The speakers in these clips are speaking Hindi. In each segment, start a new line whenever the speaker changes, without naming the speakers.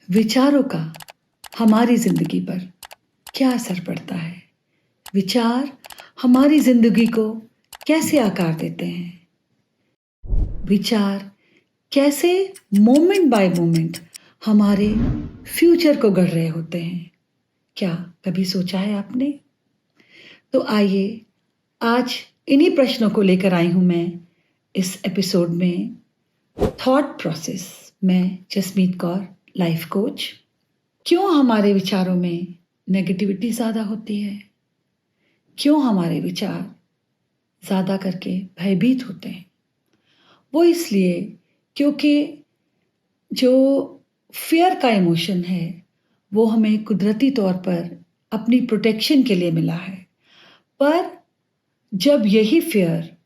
विचारों का हमारी ज़िंदगी पर क्या असर पड़ता है? विचार हमारी ज़िंदगी को कैसे आकार देते हैं? विचार कैसे मोमेंट बाय मोमेंट हमारे फ्यूचर को गढ़ रहे होते हैं? क्या कभी सोचा है आपने? तो आइए आज इन्हीं प्रश्नों को लेकर आई हूँ मैं इस एपिसोड में थॉट प्रोसेस। मैं जसमीत कौर, लाइफ कोच। क्यों हमारे विचारों में नेगेटिविटी ज़्यादा होती है? क्यों हमारे विचार ज़्यादा करके भयभीत होते हैं? वो इसलिए क्योंकि जो फ़ियर का इमोशन है वो हमें कुदरती तौर पर अपनी प्रोटेक्शन के लिए मिला है। पर जब यही फ़ियर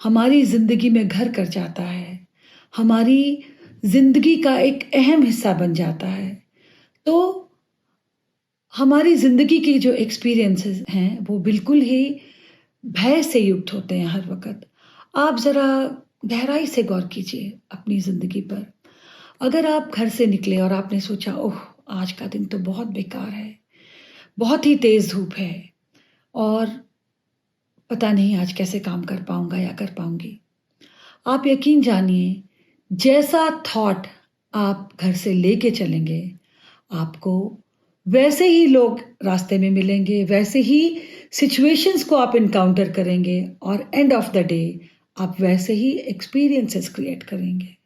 हमारी ज़िंदगी में घर कर जाता है, हमारी ज़िंदगी का एक अहम हिस्सा बन जाता है, तो हमारी ज़िंदगी की जो एक्सपीरियंसेस हैं वो बिल्कुल ही भय से युक्त होते हैं हर वक़्त। आप ज़रा गहराई से गौर कीजिए अपनी ज़िंदगी पर। अगर आप घर से निकले और आपने सोचा, ओह! आज का दिन तो बहुत बेकार है, बहुत ही तेज़ धूप है और पता नहीं आज कैसे काम कर पाऊँगा या कर पाऊँगी। आप यकीन जानिए, जैसा थॉट आप घर से लेके चलेंगे, आपको वैसे ही लोग रास्ते में मिलेंगे, वैसे ही सिचुएशंस को आप एनकाउंटर करेंगे और एंड ऑफ द डे आप वैसे ही एक्सपीरियंसेस क्रिएट करेंगे।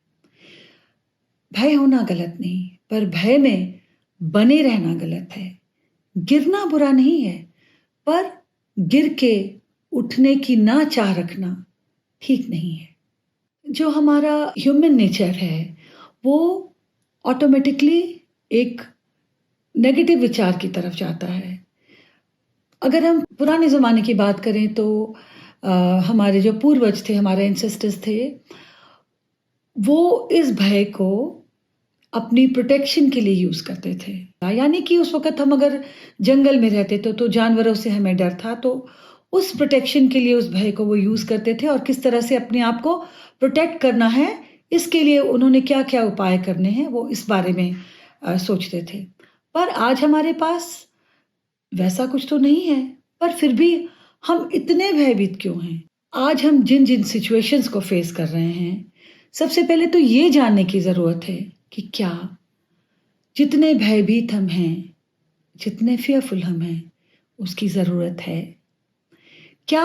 भय होना गलत नहीं, पर भय में बने रहना गलत है। गिरना बुरा नहीं है, पर गिर के उठने की ना चाह रखना ठीक नहीं है। जो हमारा ह्यूमन नेचर है वो ऑटोमेटिकली एक नेगेटिव विचार की तरफ जाता है। अगर हम पुराने ज़माने की बात करें तो हमारे जो पूर्वज थे, हमारे एंसेस्टर्स थे, वो इस भय को अपनी प्रोटेक्शन के लिए यूज़ करते थे। यानी कि उस वक़्त हम अगर जंगल में रहते तो जानवरों से हमें डर था, तो उस प्रोटेक्शन के लिए उस भय को वो यूज़ करते थे और किस तरह से अपने आप को प्रोटेक्ट करना है, इसके लिए उन्होंने क्या-क्या उपाय करने हैं, वो इस बारे में सोचते थे। पर आज हमारे पास वैसा कुछ तो नहीं है, पर फिर भी हम इतने भयभीत क्यों हैं? आज हम जिन-जिन सिचुएशंस को फेस कर रहे हैं, सबसे पहले तो ये जानने की ज़रूरत है कि क्या जितने भयभीत हम हैं, जितने फ़ियरफुल हम हैं, उसकी ज़रूरत है? क्या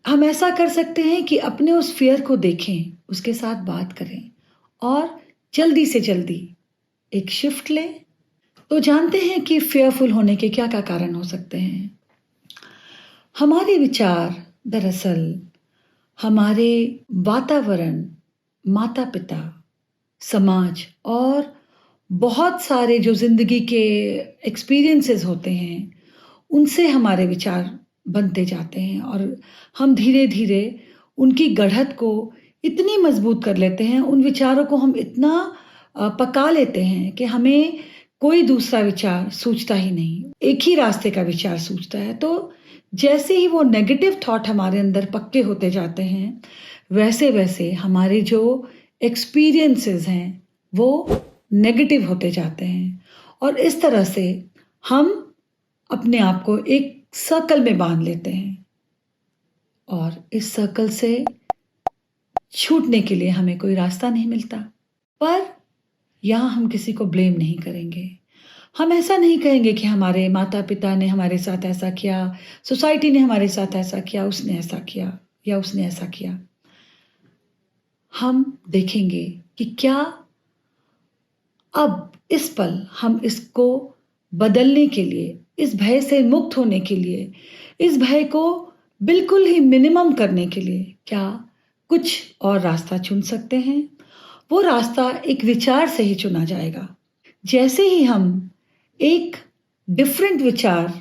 हम ऐसा कर सकते हैं कि अपने उस फ़ियर को देखें, उसके साथ बात करें और जल्दी से जल्दी एक शिफ्ट लें? तो जानते हैं कि फ़ियरफुल होने के क्या-क्या कारण हो सकते हैं। हमारे विचार दरअसल हमारे वातावरण, माता-पिता, समाज और बहुत सारे जो ज़िंदगी के एक्सपीरियंसेस होते हैं, उनसे हमारे विचार बनते जाते हैं और हम धीरे-धीरे उनकी गढ़त को इतनी मज़बूत कर लेते हैं, उन विचारों को हम इतना पका लेते हैं कि हमें कोई दूसरा विचार सूझता ही नहीं। एक ही रास्ते का विचार सूझता है। तो जैसे ही वो नेगेटिव थॉट हमारे अंदर पक्के होते जाते हैं, वैसे-वैसे हमारे जो एक्सपीरियंसेस हैं, वो नेगेटिव होते जाते हैं और इस तरह से हम अपने आप को एक सर्कल में बाँध लेते हैं और इस सर्कल से छूटने के लिए हमें कोई रास्ता नहीं मिलता। पर यहाँ हम किसी को ब्लेम नहीं करेंगे। हम ऐसा नहीं कहेंगे कि हमारे माता-पिता ने हमारे साथ ऐसा किया, सोसाइटी ने हमारे साथ ऐसा किया, उसने ऐसा किया या उसने ऐसा किया। हम देखेंगे कि क्या अब इस पल हम इसको बदलने के लिए, इस भय से मुक्त होने के लिए, इस भय को बिल्कुल ही मिनिमम करने के लिए क्या कुछ और रास्ता चुन सकते हैं? वो रास्ता एक विचार से ही चुना जाएगा। जैसे ही हम एक डिफरेंट विचार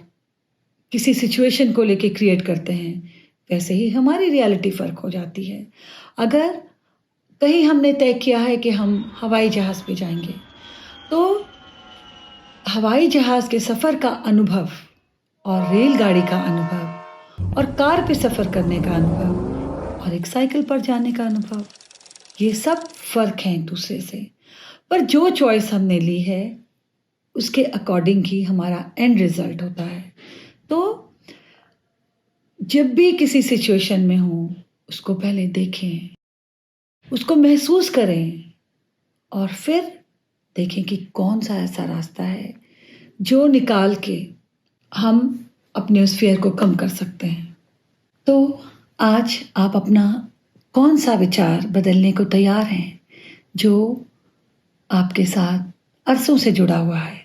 किसी सिचुएशन को लेके क्रिएट करते हैं, वैसे ही हमारी रियलिटी फ़र्क हो जाती है। अगर कहीं हमने तय किया है कि हम हवाई जहाज़ पे जाएँगे, तो हवाई जहाज़ के सफ़र का अनुभव और रेलगाड़ी का अनुभव और कार पे सफ़र करने का अनुभव और एक साइकिल पर जाने का अनुभव, ये सब फ़र्क हैं एक दूसरे से। पर जो चॉइस हमने ली है उसके अकॉर्डिंग ही हमारा एंड रिजल्ट होता है। तो जब भी किसी सिचुएशन में हो, उसको पहले देखें, उसको महसूस करें और फिर देखें कि कौन-सा ऐसा रास्ता है जो निकाल के हम अपने उस फ़ियर को कम कर सकते हैं। तो आज आप अपना कौन-सा विचार बदलने को तैयार हैं, जो आपके साथ अरसों से जुड़ा हुआ है?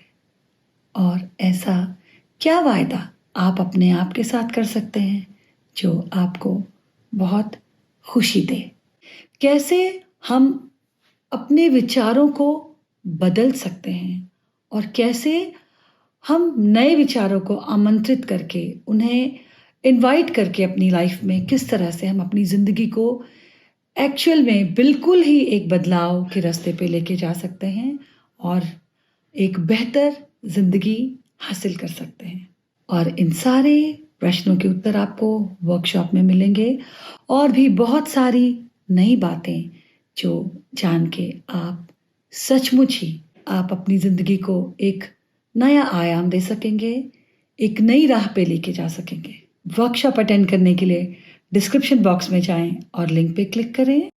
और ऐसा क्या वायदा आप अपने आप के साथ कर सकते हैं, जो आपको बहुत खुशी दे? कैसे हम अपने विचारों को बदल सकते हैं और कैसे हम नए विचारों को आमंत्रित करके, उन्हें इनवाइट करके अपनी लाइफ में किस तरह से हम अपनी ज़िंदगी को एक्चुअल में बिल्कुल ही एक बदलाव के रास्ते पे लेके जा सकते हैं और एक बेहतर ज़िंदगी हासिल कर सकते हैं। और इन सारे प्रश्नों के उत्तर आपको वर्कशॉप में मिलेंगे और भी बहुत सारी नई बातें जो जान के आप सचमुच ही आप अपनी ज़िंदगी को एक नया आयाम दे सकेंगे, एक नई राह पे लेके जा सकेंगे। वर्कशॉप अटेंड करने के लिए डिस्क्रिप्शन बॉक्स में जाएँ और लिंक पे क्लिक करें।